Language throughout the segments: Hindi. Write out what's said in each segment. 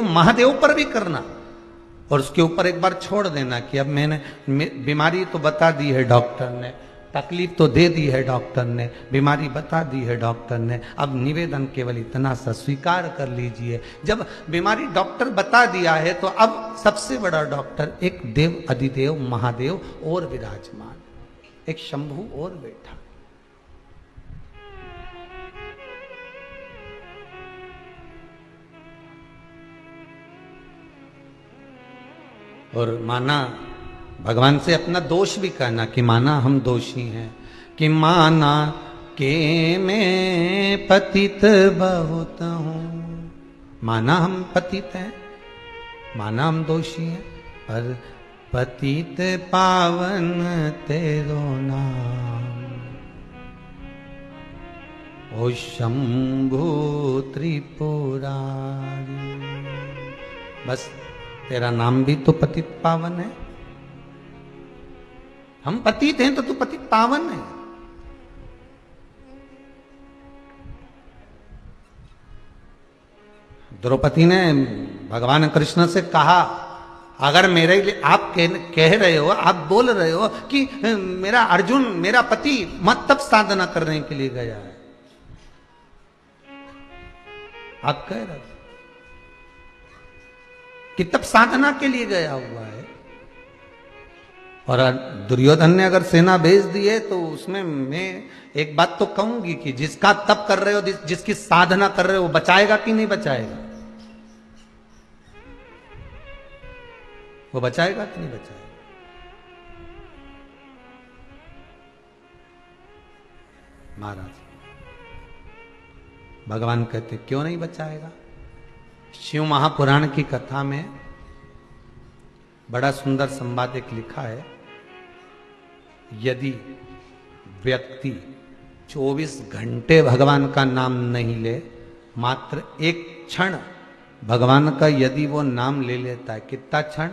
महादेव पर भी करना और उसके ऊपर एक बार छोड़ देना कि अब मैंने बीमारी तो बता दी है डॉक्टर ने, तकलीफ तो दे दी है डॉक्टर ने, बीमारी बता दी है डॉक्टर ने, अब निवेदन केवल इतना सा स्वीकार कर लीजिए। जब बीमारी डॉक्टर बता दिया है तो अब सबसे बड़ा डॉक्टर एक देव अधिदेव महादेव और विराजमान, एक शंभु और बैठा। और माना भगवान से अपना दोष भी कहना कि माना हम दोषी हैं, कि माना के मैं पतित बहुत हूं, माना हम पतित हैं, माना हम दोषी हैं, पर पतित पावन तेरो नाम, ओ शंभु त्रिपुरारी। बस तेरा नाम भी तो पतित पावन है। हम पतित हैं तो तू पतित पावन है। द्रौपदी ने भगवान कृष्ण से कहा, अगर मेरे लिए आप कह रहे हो, आप बोल रहे हो कि मेरा अर्जुन मेरा पति मत तप साधना करने के लिए गया है, आप कह रहे हो कि तप साधना के लिए गया हुआ है। और दुर्योधन ने अगर सेना भेज दी है तो उसमें मैं एक बात तो कहूंगी कि जिसका तप कर रहे हो, जिसकी साधना कर रहे हो, वो बचाएगा कि नहीं बचाएगा? वो बचाएगा कि नहीं बचाएगा? महाराज भगवान कहते क्यों नहीं बचाएगा? शिव महापुराण की कथा में बड़ा सुंदर संवाद एक लिखा है, यदि व्यक्ति 24 घंटे भगवान का नाम नहीं ले, मात्र एक क्षण भगवान का यदि वो नाम ले लेता है, कितना क्षण?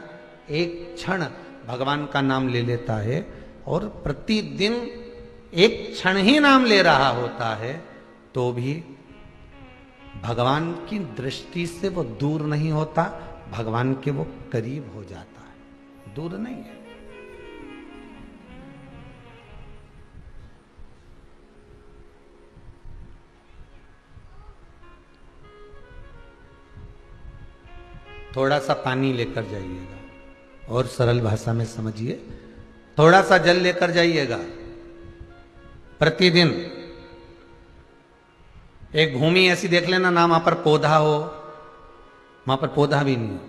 एक क्षण भगवान का नाम ले लेता है और प्रतिदिन एक क्षण ही नाम ले रहा होता है, तो भी भगवान की दृष्टि से वो दूर नहीं होता, भगवान के वो करीब हो जाता है, दूर नहीं है। थोड़ा सा पानी लेकर जाइएगा और सरल भाषा में समझिए, थोड़ा सा जल लेकर जाइएगा। प्रतिदिन एक भूमि ऐसी देख लेना, ना वहां पर पौधा हो, वहां पर पौधा भी नहीं हो,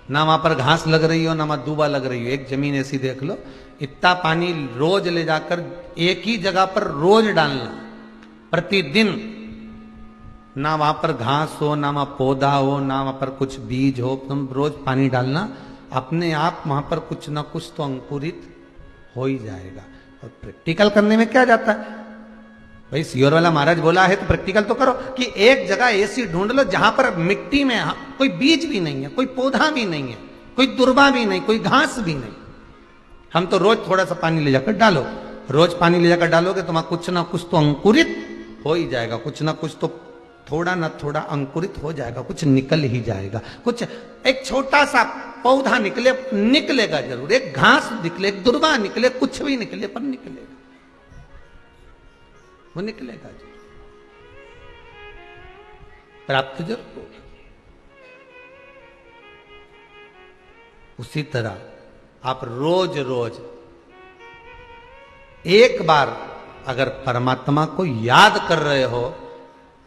ना वहां पर घास लग रही हो, ना वहां दूबा लग रही हो, एक जमीन ऐसी देख लो, इतना पानी रोज ले जाकर एक ही जगह पर रोज डालना, प्रतिदिन। ना वहां पर घास हो, ना वहां पौधा हो, ना वहां पर कुछ बीज हो, तुम रोज पानी डालना, अपने आप वहां पर कुछ ना कुछ तो अंकुरित हो ही जाएगा। और प्रैक्टिकल करने में क्या जाता है भाई, सियोर वाला महाराज बोला है तो प्रैक्टिकल तो करो कि एक जगह ऐसी ढूंढ लो जहां पर मिट्टी में कोई बीज भी नहीं है, कोई पौधा भी नहीं है, कोई दुर्बा भी नहीं, कोई घास भी नहीं। हम तो रोज थोड़ा सा पानी ले जाकर डालो, रोज पानी ले जाकर डालोगे तो वहां कुछ ना कुछ तो अंकुरित हो ही जाएगा, कुछ ना कुछ तो थोड़ा ना थोड़ा अंकुरित हो जाएगा, कुछ निकल ही जाएगा, कुछ एक छोटा सा पौधा निकलेगा जरूर, एक घास निकले, एक दुर्बा निकले, कुछ भी निकले, पर निकलेगा, वो निकलेगा जी, प्राप्त जरूर होगा। उसी तरह आप रोज रोज एक बार अगर परमात्मा को याद कर रहे हो,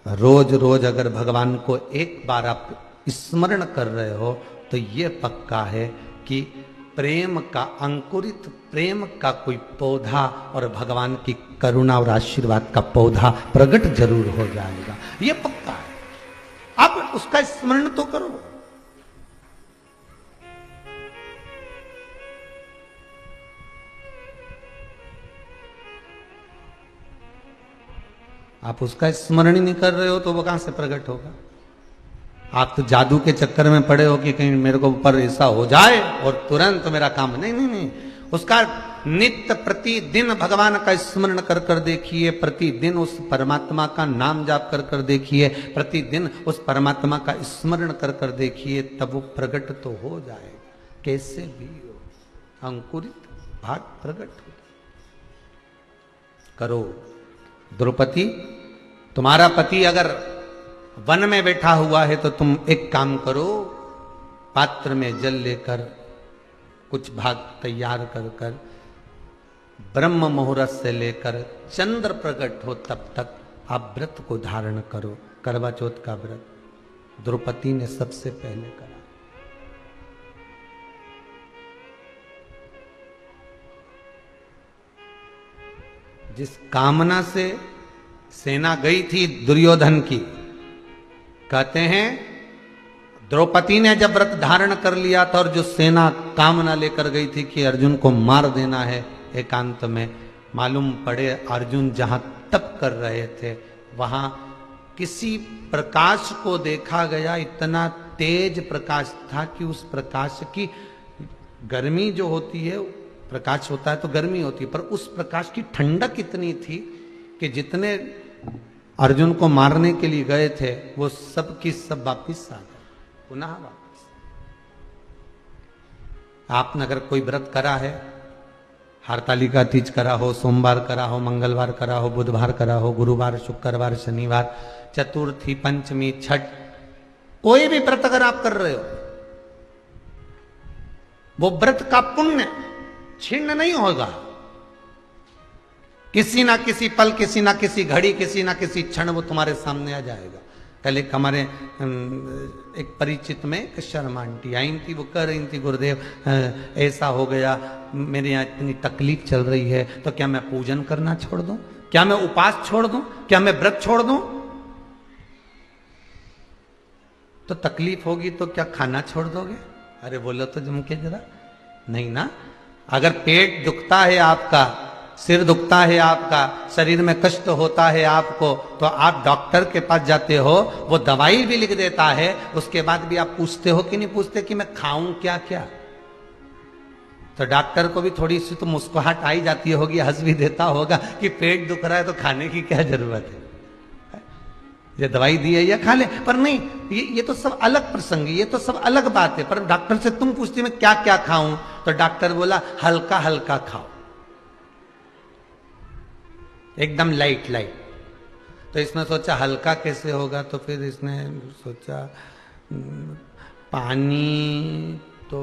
रोज रोज अगर भगवान को एक बार आप स्मरण कर रहे हो, तो ये पक्का है कि प्रेम का अंकुरित, प्रेम का कोई पौधा और भगवान की करुणा और आशीर्वाद का पौधा प्रकट जरूर हो जाएगा, ये पक्का है। आप उसका स्मरण तो करो। आप उसका स्मरण ही नहीं कर रहे हो तो वो कहां से प्रकट होगा? आप तो जादू के चक्कर में पड़े हो कि कहीं मेरे को ऊपर ऐसा हो जाए और तुरंत मेरा काम, नहीं नहीं नहीं, उसका नित्य प्रतिदिन भगवान का स्मरण कर कर देखिए, प्रतिदिन उस परमात्मा का नाम जाप कर कर देखिए, प्रतिदिन उस परमात्मा का स्मरण कर कर देखिए, तब वो प्रकट तो हो जाएगा, कैसे भी हो, अंकुरित भाग प्रकट हो। करो। द्रौपदी, तुम्हारा पति अगर वन में बैठा हुआ है तो तुम एक काम करो, पात्र में जल लेकर कुछ भाग तैयार कर कर ब्रह्म मुहूर्त से लेकर चंद्र प्रकट हो तब तक आप व्रत को धारण करो, करवा चौथ का व्रत। द्रौपदी ने सबसे पहले करा। जिस कामना से सेना गई थी दुर्योधन की, कहते हैं द्रौपदी ने जब व्रत धारण कर लिया था और जो सेना कामना लेकर गई थी कि अर्जुन को मार देना है एकांत में, मालूम पड़े अर्जुन जहां तप कर रहे थे वहां किसी प्रकाश को देखा गया, इतना तेज प्रकाश था कि उस प्रकाश की गर्मी जो होती है, प्रकाश होता है तो गर्मी होती है, पर उस प्रकाश की ठंडक इतनी थी कि जितने अर्जुन को मारने के लिए गए थे वो सब की सब वापिस आ गए, पुनः वापिस। आपने अगर कोई व्रत करा है, हरतालिका तीज करा हो, सोमवार करा हो, मंगलवार करा हो, बुधवार करा हो, गुरुवार, शुक्रवार, शनिवार, चतुर्थी, पंचमी, छठ, कोई भी व्रत अगर आप कर रहे हो, वो व्रत का पुण्य छिन्न नहीं होगा। किसी ना किसी पल, किसी ना किसी घड़ी, किसी ना किसी क्षण वो तुम्हारे सामने आ जाएगा। कल एक हमारे एक परिचित में एक शर्मा आंटी आई थी, वो कह रही थी गुरुदेव ऐसा हो गया, मेरे यहाँ इतनी तकलीफ चल रही है, तो क्या मैं पूजन करना छोड़ दूं, क्या मैं उपास छोड़ दूं, क्या मैं व्रत छोड़ दूं? तो तकलीफ होगी तो क्या खाना छोड़ दोगे? अरे बोलो तो जम के जरा, नहीं ना। अगर पेट दुखता है आपका, सिर दुखता है आपका, शरीर में कष्ट होता है आपको, तो आप डॉक्टर के पास जाते हो, वो दवाई भी लिख देता है, उसके बाद भी आप पूछते हो कि नहीं पूछते कि मैं खाऊं क्या क्या? तो डॉक्टर को भी थोड़ी सी तो मुस्कुराहट आई जाती होगी, हंस भी देता होगा कि पेट दुख रहा है तो खाने की क्या जरूरत है, ये दवाई दी है या खा ले। पर नहीं, ये तो सब अलग प्रसंग है, ये तो सब अलग बात है। पर डॉक्टर से तुम पूछती मैं क्या क्या खाऊं, तो डॉक्टर बोला हल्का हल्का खाओ, एकदम लाइट लाइट। तो इसने सोचा हल्का कैसे होगा, तो फिर इसने सोचा पानी तो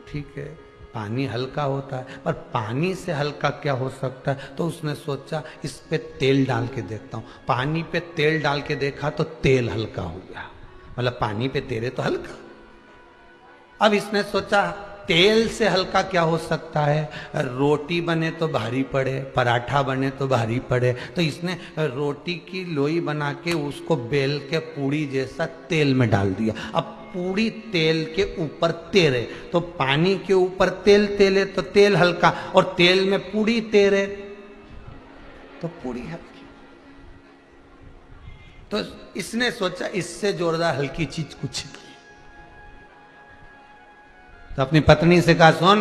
ठीक है, पानी हल्का होता है, पर पानी से हल्का क्या हो सकता है? तो उसने सोचा इस पे तेल डाल के देखता हूं। पानी पे तेल डाल के देखा तो तेल हल्का हो गया, मतलब पानी पे तेरे तो हल्का। अब इसने सोचा तेल से हल्का क्या हो सकता है? रोटी बने तो भारी पड़े, पराठा बने तो भारी पड़े, तो इसने रोटी की लोई बना के उसको बेल के पूड़ी जैसा तेल में डाल दिया। अब पूड़ी तेल के ऊपर तेरे, तो पानी के ऊपर तेल तेले तो तेल हल्का, और तेल में पूड़ी तेरे तो पूड़ी हल्की। तो इसने सोचा इससे जोरदार हल्की चीज कुछ नहीं। तो अपनी पत्नी से कहा सुन,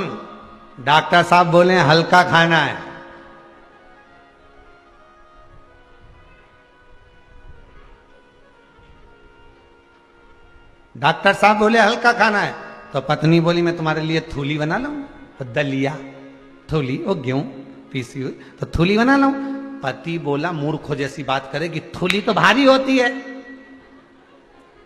डॉक्टर साहब बोले हल्का खाना है। डॉक्टर साहब बोले हल्का खाना है, तो पत्नी बोली मैं तुम्हारे लिए थूली बना लाऊं। तो दलिया थूली, वो गेहूं पीसी हुई, तो थूली बना लाऊं। पति बोला मूर्खों जैसी बात करेगी, थूली तो भारी होती है।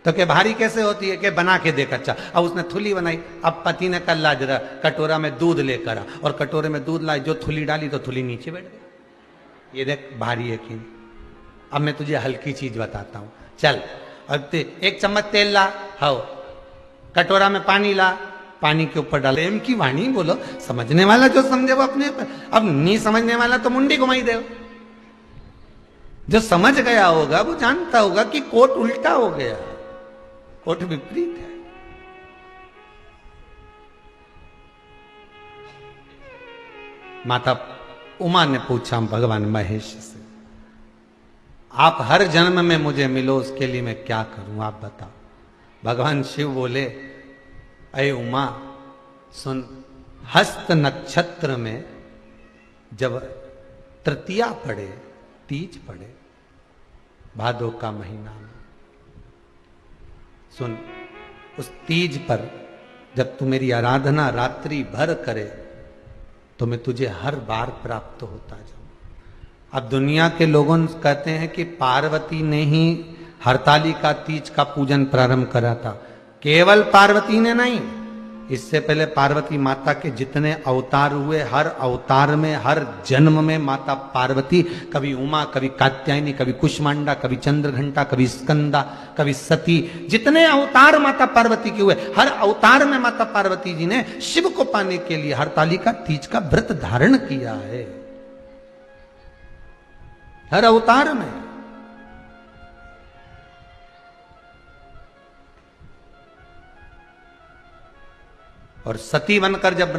तो क्या भारी कैसे होती है? कि बना के देख अच्छा। अब उसने थूली बनाई। अब पति ने कल ला जरा कटोरा में दूध लेकर आ, और कटोरे में दूध लाई, जो थूली डाली तो थूली नीचे बैठ गई। ये देख भारी है कि नहीं। अब मैं तुझे हल्की चीज बताता हूं, चल। अब एक चम्मच तेल ला, हाओ, कटोरा में पानी ला, पानी के ऊपर डाले। एम की वाणी बोलो, समझने वाला जो समझे वो अपने। अब नहीं समझने वाला तो मुंडी घुमाई दे। जो समझ गया होगा वो जानता होगा कि कोट उल्टा हो गया, कोट विपरीत है। माता उमा ने पूछा भगवान महेश से, आप हर जन्म में मुझे मिलो, उसके लिए मैं क्या करूं, आप बताओ। भगवान शिव बोले, अरे उमा सुन, हस्त नक्षत्र में जब तृतीया पड़े, तीज पड़े, भादो का महीना में, सुन, उस तीज पर जब तू मेरी आराधना रात्रि भर करे तो मैं तुझे हर बार प्राप्त होता जाऊं। अब दुनिया के लोगों कहते हैं कि पार्वती ने ही हरतालिका तीज का पूजन प्रारंभ करा था। केवल पार्वती ने नहीं, इससे पहले पार्वती माता के जितने अवतार हुए, हर अवतार में, हर जन्म में माता पार्वती, कभी उमा, कभी कात्यायनी, कभी कुष्मांडा, कभी चंद्रघंटा, कभी स्कंदा, कभी सती, जितने अवतार माता पार्वती के हुए, हर अवतार में माता पार्वती जी ने शिव को पाने के लिए हरतालिका तीज का व्रत धारण किया है, हर अवतार में। और सती बनकर जब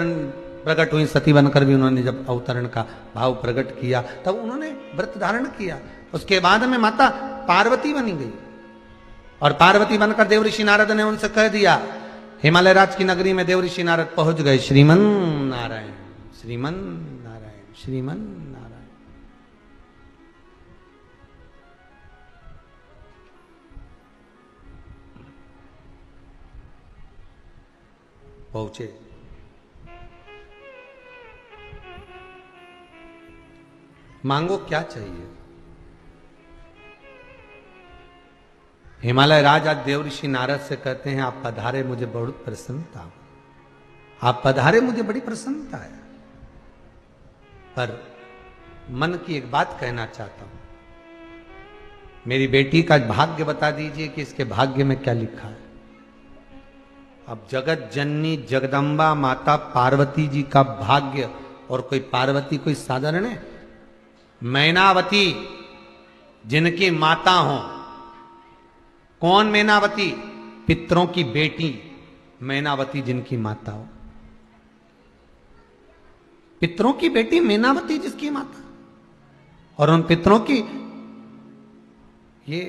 प्रकट हुई, सती बनकर भी उन्होंने जब अवतरण का भाव प्रकट किया तब उन्होंने व्रत धारण किया। उसके बाद में माता पार्वती बनी गई और पार्वती बनकर देवऋषि नारद ने उनसे कह दिया, हिमालय राज की नगरी में देवऋषि नारद पहुंच गए, श्रीमन नारायण, श्रीमन नारायण, श्रीमन नारायण। पहुंचे। मांगो क्या चाहिए। हिमालय राज आज देवऋषि नारद से कहते हैं, आप पधारे, मुझे बहुत प्रसन्नता, आप पधारे, मुझे बड़ी प्रसन्नता है, पर मन की एक बात कहना चाहता हूं। मेरी बेटी का भाग्य बता दीजिए कि इसके भाग्य में क्या लिखा है। अब जगत जननी जगदम्बा माता पार्वती जी का भाग्य, और कोई पार्वती कोई साधारण है? मैनावती जिनकी माता हो। कौन मैनावती? पितरों की बेटी मैनावती जिनकी माता हो। पितरों की बेटी मैनावती जिसकी माता, और उन पितरों की ये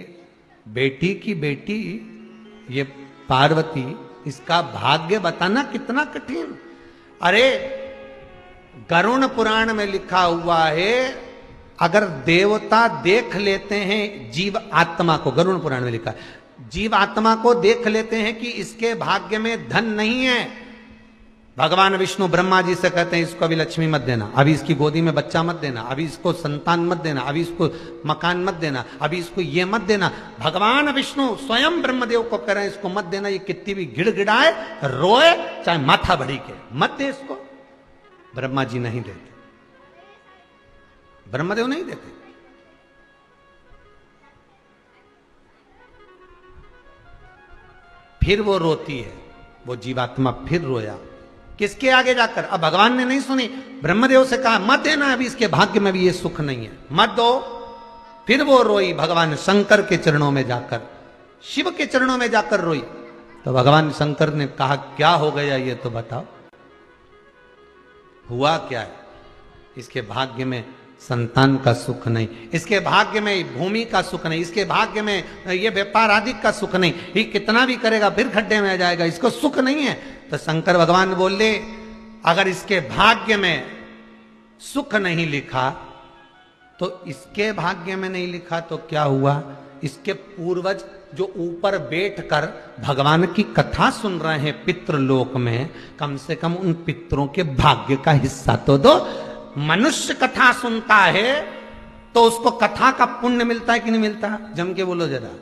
बेटी की बेटी ये पार्वती, इसका भाग्य बताना कितना कठिन। अरे गरुण पुराण में लिखा हुआ है, अगर देवता देख लेते हैं जीव आत्मा को, गरुण पुराण में लिखा है, जीव आत्मा को देख लेते हैं कि इसके भाग्य में धन नहीं है, भगवान विष्णु ब्रह्मा जी से कहते हैं इसको अभी लक्ष्मी मत देना, अभी इसकी गोदी में बच्चा मत देना, अभी इसको संतान मत देना, अभी इसको मकान मत देना, अभी इसको ये मत देना। भगवान विष्णु स्वयं ब्रह्मदेव को कह रहे हैं इसको मत देना, ये कितनी भी गिड़गिड़ाए, रोए, चाहे माथा बड़ी के, मत दे इसको। ब्रह्मा जी नहीं देते, ब्रह्मदेव नहीं देते। फिर वो रोती है, वो जीवात्मा फिर रोया, किसके आगे जाकर? अब भगवान ने नहीं सुनी, ब्रह्मदेव से कहा मत देना, अभी इसके भाग्य में भी ये सुख नहीं है, मत दो। फिर वो रोई भगवान शंकर के चरणों में जाकर, शिव के चरणों में जाकर रोई। तो भगवान शंकर ने कहा क्या हो गया ये तो बताओ, हुआ क्या है? इसके भाग्य में संतान का सुख नहीं, इसके भाग्य में भूमि का सुख नहीं, इसके भाग्य में ये व्यापार आदि का सुख नहीं, ये कितना भी करेगा फिर खड्डे में आ जाएगा, इसको सुख नहीं है। तो शंकर भगवान बोले अगर इसके भाग्य में सुख नहीं लिखा तो इसके भाग्य में नहीं लिखा तो क्या हुआ? इसके पूर्वज जो ऊपर बैठकर भगवान की कथा सुन रहे हैं पितृलोक में, कम से कम उन पितरों के भाग्य का हिस्सा तो दो। मनुष्य कथा सुनता है तो उसको कथा का पुण्य मिलता है कि नहीं मिलता? जम के बोलो जरा।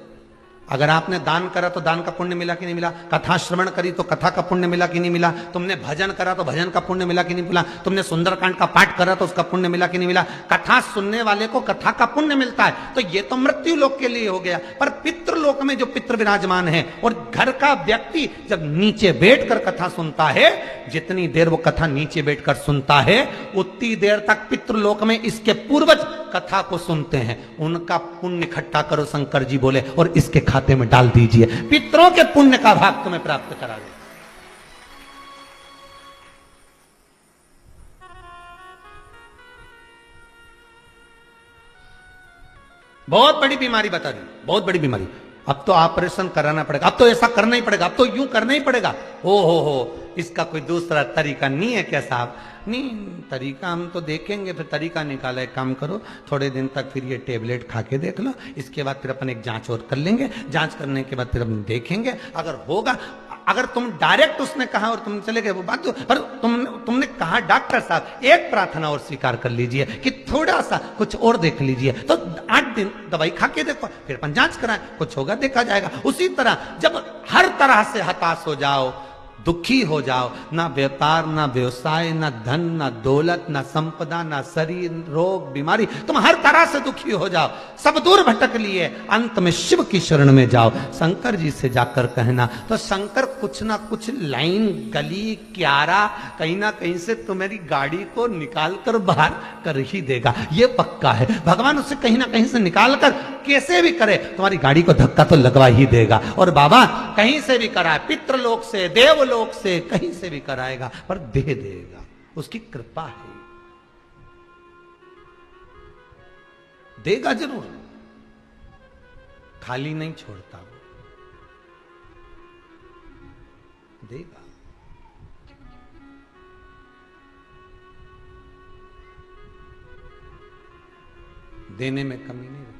अगर आपने दान करा तो दान का पुण्य मिला कि नहीं मिला? कथा श्रवण करी तो कथा का पुण्य मिला कि नहीं मिला? तुमने भजन करा तो भजन का पुण्य मिला कि नहीं मिला? तुमने सुंदरकांड का पाठ करा तो उसका पुण्य मिला कि नहीं मिला? कथा सुनने वाले को कथा का पुण्य मिलता है। तो ये तो मृत्यु लोक के लिए हो गया, पर पितृलोक में जो पितृ विराजमान है और घर का व्यक्ति जब नीचे बैठकर कथा सुनता है, जितनी देर वो कथा नीचे बैठकर सुनता है उतनी देर तक पितृलोक में इसके पूर्वज कथा को सुनते हैं। उनका पुण्य इकट्ठा करो, शंकर जी बोले, और इसके खाते में डाल दीजिए, पितरों के पुण्य का भाग तुम्हें प्राप्त करा दे। बहुत बड़ी बीमारी बता दी, बहुत बड़ी बीमारी। अब तो ऑपरेशन कराना पड़ेगा, अब तो ऐसा करना ही पड़ेगा, अब तो यूं करना ही पड़ेगा। हो इसका कोई दूसरा तरीका नहीं है क्या साहब? नहीं, तरीका हम तो देखेंगे, फिर तरीका निकाला। एक काम करो, थोड़े दिन तक फिर ये टेबलेट खा के देख लो, इसके बाद फिर अपन एक जांच और कर लेंगे, जांच करने के बाद फिर अपन देखेंगे अगर होगा। अगर तुम डायरेक्ट उसने कहा और तुम चले गए वो बात तो, पर तुमने कहा डॉक्टर साहब एक प्रार्थना और स्वीकार कर लीजिए कि थोड़ा सा कुछ और देख लीजिए, तो 8 दिन दवाई खा के देखो, फिर अपन जांच कराएं, कुछ होगा देखा जाएगा। उसी तरह जब हर तरह से हताश हो जाओ, दुखी हो जाओ, ना व्यापार, ना व्यवसाय, ना धन, ना दौलत, ना संपदा, ना शरीर, रोग, बीमारी, तुम हर तरह से दुखी हो जाओ, सब दूर भटक लिए, अंत में शिव की शरण में जाओ, शंकर जी से जाकर कहना, तो शंकर कुछ ना कुछ लाइन, गली, क्यारा, कहीं ना कहीं से तुम्हारी गाड़ी को निकाल कर बाहर कर ही देगा, ये पक्का है। भगवान उसे कहीं ना कहीं से निकाल कर कैसे भी करे तुम्हारी गाड़ी को धक्का तो लगवा ही देगा। और बाबा कहीं से भी कराए, पितृलोक से, देवलोक से, कहीं से भी कराएगा, पर दे देगा, उसकी कृपा है, देगा जरूर, खाली नहीं छोड़ता, देगा। देने में कमी नहीं रखेगा।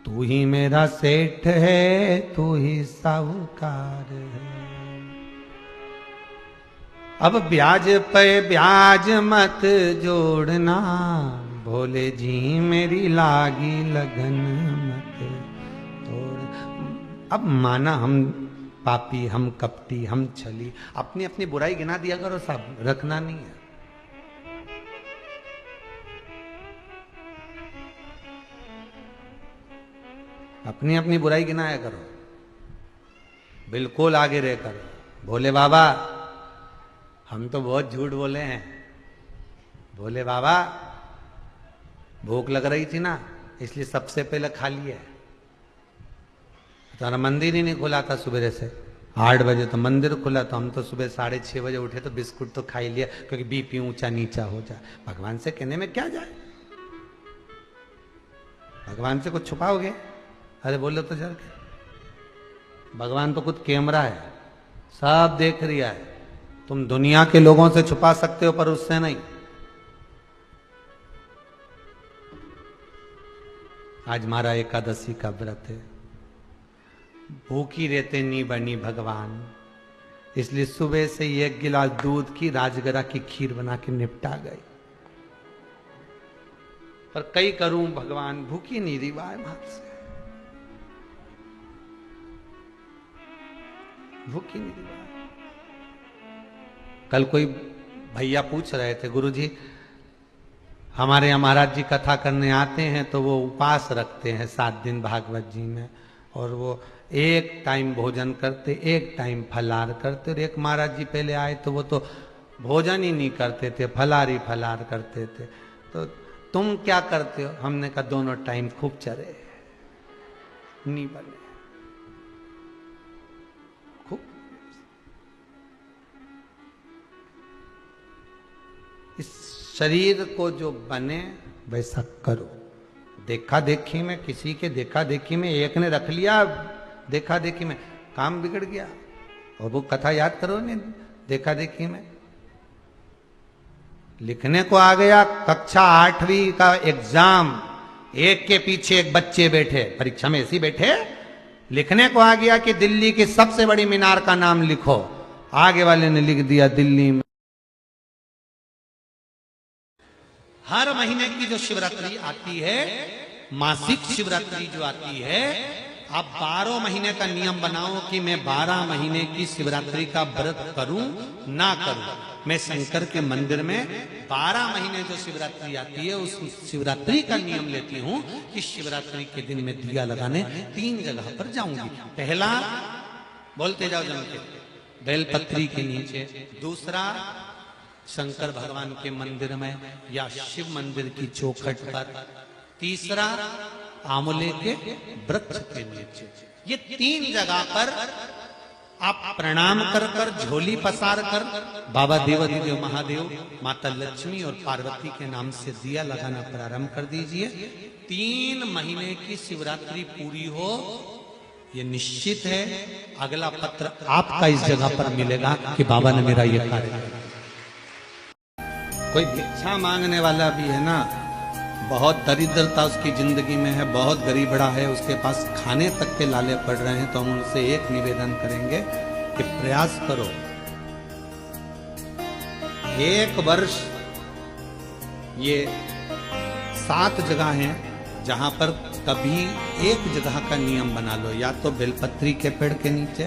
तू ही मेरा सेठ है, तू ही साहूकार है, अब ब्याज पे ब्याज मत जोड़ना, भोले जी मेरी लागी लगन मत तोड़। अब माना हम पापी, हम कपटी, हम छली, अपनी अपनी बुराई गिना दिया करो साहब, रखना नहीं है। अपनी अपनी बुराई गिनाया करो, बिल्कुल आगे रह कर। भोले बाबा हम तो बहुत झूठ बोले हैं, भोले बाबा भूख लग रही थी ना, इसलिए सबसे पहले खा लिया। तुम्हारा मंदिर ही नहीं खुला था सुबह से, 8 बजे तो मंदिर खुला, तो हम तो सुबह 6:30 बजे उठे तो बिस्कुट तो खा ही लिया, क्योंकि बीपी ऊंचा नीचा हो जाए। भगवान से कहने में क्या जाए, भगवान से कुछ छुपाओगे? अरे बोलो तो चल के, भगवान तो खुद कैमरा है, सब देख रिया है। तुम दुनिया के लोगों से छुपा सकते हो पर उससे नहीं। आज हमारा एकादशी का व्रत है, भूखी रहते नी बनी भगवान, इसलिए सुबह से 1 गिलास दूध की राजगरा की खीर बना के निपटा गई। पर कई करूं भगवान, भूखी नहीं रिवाय हाथ से, भूखी नहीं रिवाय। कल कोई भैया पूछ रहे थे, गुरुजी हमारे यहाँ महाराज जी कथा करने आते हैं तो वो उपवास रखते हैं 7 दिन भागवत जी में, और वो एक टाइम भोजन करते, एक टाइम फलार करते। और एक महाराज जी पहले आए तो वो तो भोजन ही नहीं करते थे, फलार ही फलार करते थे। तो तुम क्या करते हो? हमने कहा दोनों टाइम खूब चरे, नहीं बने खूब। इस शरीर को जो बने वैसा करो। देखा देखी में, किसी के देखा देखी में एक ने रख लिया, देखा देखी में काम बिगड़ गया। और वो कथा याद करो ने, देखा देखी में लिखने को आ गया, कक्षा 8वीं का एग्जाम, एक के पीछे एक बच्चे बैठे, परीक्षा में ऐसे बैठे, लिखने को आ गया कि दिल्ली की सबसे बड़ी मीनार का नाम लिखो। आगे वाले ने लिख दिया दिल्ली में। हर महीने की जो शिवरात्रि आती है, मासिक शिवरात्रि जो आती है, आप 12 महीने का नियम बनाओ कि मैं 12 महीने की शिवरात्रि का व्रत करूं ना करूं। मैं शंकर के मंदिर में 12 महीने जो शिवरात्रि आती है उस शिवरात्रि का नियम लेती हूं कि शिवरात्रि के दिन में दिया लगाने 3 जगह पर जाऊंगी। पहला, बोलते जाओ जम के, बेलपत्री के नीचे। दूसरा, शंकर भगवान के मंदिर में या शिव मंदिर की चौखट पर। तीसरा, आंवले के वृक्ष के नीचे। ये 3 जगह पर आप प्रणाम कर कर, झोली पसार कर बाबा देवाधिदेव महादेव, माता लक्ष्मी और पार्वती के नाम से दिया लगाना प्रारंभ कर दीजिए। 3 महीने की शिवरात्रि पूरी हो, ये निश्चित है अगला पत्र आपका इस जगह पर मिलेगा कि बाबा ने मेरा ये कार्य किया। कोई भिक्षा मांगने वाला भी है ना, बहुत दरिद्रता उसकी जिंदगी में है, बहुत गरीबड़ा है, उसके पास खाने तक के लाले पड़ रहे हैं, तो हम उनसे एक निवेदन करेंगे कि प्रयास करो, एक वर्ष ये 7 जगह हैं जहां पर कभी एक जगह का नियम बना लो, या तो बेलपत्री के पेड़ के नीचे,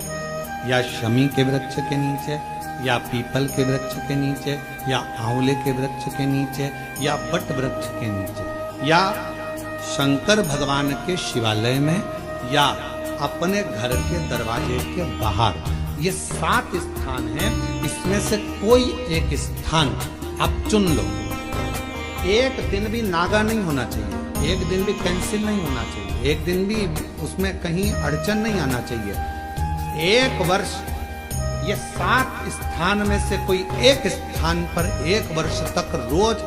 या शमी के वृक्ष के नीचे, या पीपल के वृक्ष के नीचे, या आंवले के वृक्ष के नीचे, या वट वृक्ष के नीचे, या शंकर भगवान के शिवालय में, या अपने घर के दरवाजे के बाहर। ये 7 स्थान हैं, इसमें से कोई एक स्थान आप चुन लो। एक दिन भी नागा नहीं होना चाहिए, एक दिन भी कैंसिल नहीं होना चाहिए, एक दिन भी उसमें कहीं अड़चन नहीं आना चाहिए। एक वर्ष ये 7 स्थान में से कोई एक स्थान पर 1 वर्ष तक रोज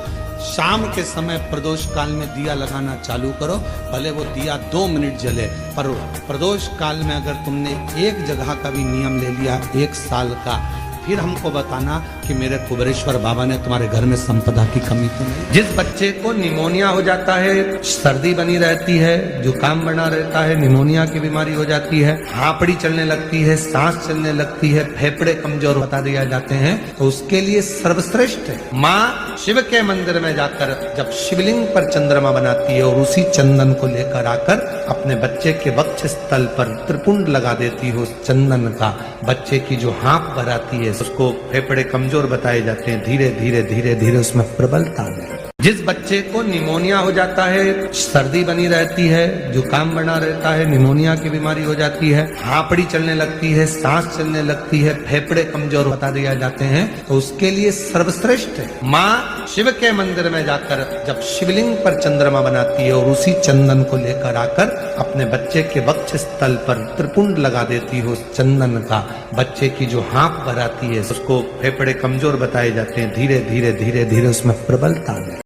शाम के समय प्रदोष काल में दिया लगाना चालू करो। भले वो दिया 2 मिनट जले, पर प्रदोष काल में अगर तुमने एक जगह का भी नियम ले लिया 1 साल का, फिर हमको बताना कि मेरे कुबेरेश्वर बाबा ने तुम्हारे घर में संपदा की कमी तो नहीं। जिस बच्चे को निमोनिया हो जाता है, सर्दी बनी रहती है, जुकाम बना रहता है, निमोनिया की बीमारी हो जाती है, हापड़ी चलने लगती है, सांस चलने लगती है, फेफड़े कमजोर बता दिया जाते हैं, तो उसके लिए सर्वश्रेष्ठ है माँ शिव के मंदिर में जाकर जब शिवलिंग पर चंद्रमा बनाती है और उसी चंदन को लेकर आकर अपने बच्चे के वक्ष स्थल पर त्रिपुंड लगा देती हो चंदन का, बच्चे की जो हाँफ भराती है, उसको फेफड़े कमजोर बताए जाते हैं, धीरे धीरे धीरे धीरे उसमें प्रबलता है। जिस बच्चे को निमोनिया हो जाता है, सर्दी बनी रहती है, जुकाम बना रहता है, निमोनिया की बीमारी हो जाती है, हापड़ी चलने लगती है, सांस चलने लगती है, फेफड़े कमजोर बता दिया जाते हैं, तो उसके लिए सर्वश्रेष्ठ है माँ शिव के मंदिर में जाकर जब शिवलिंग पर चंद्रमा बनाती है और उसी चंदन को लेकर आकर अपने बच्चे के वक्ष स्थल पर त्रिपुंड लगा देती हो चंदन का, बच्चे की जो हाँफ भराती है, उसको फेफड़े कमजोर बताए जाते हैं, धीरे धीरे धीरे धीरे उसमें प्रबलता है।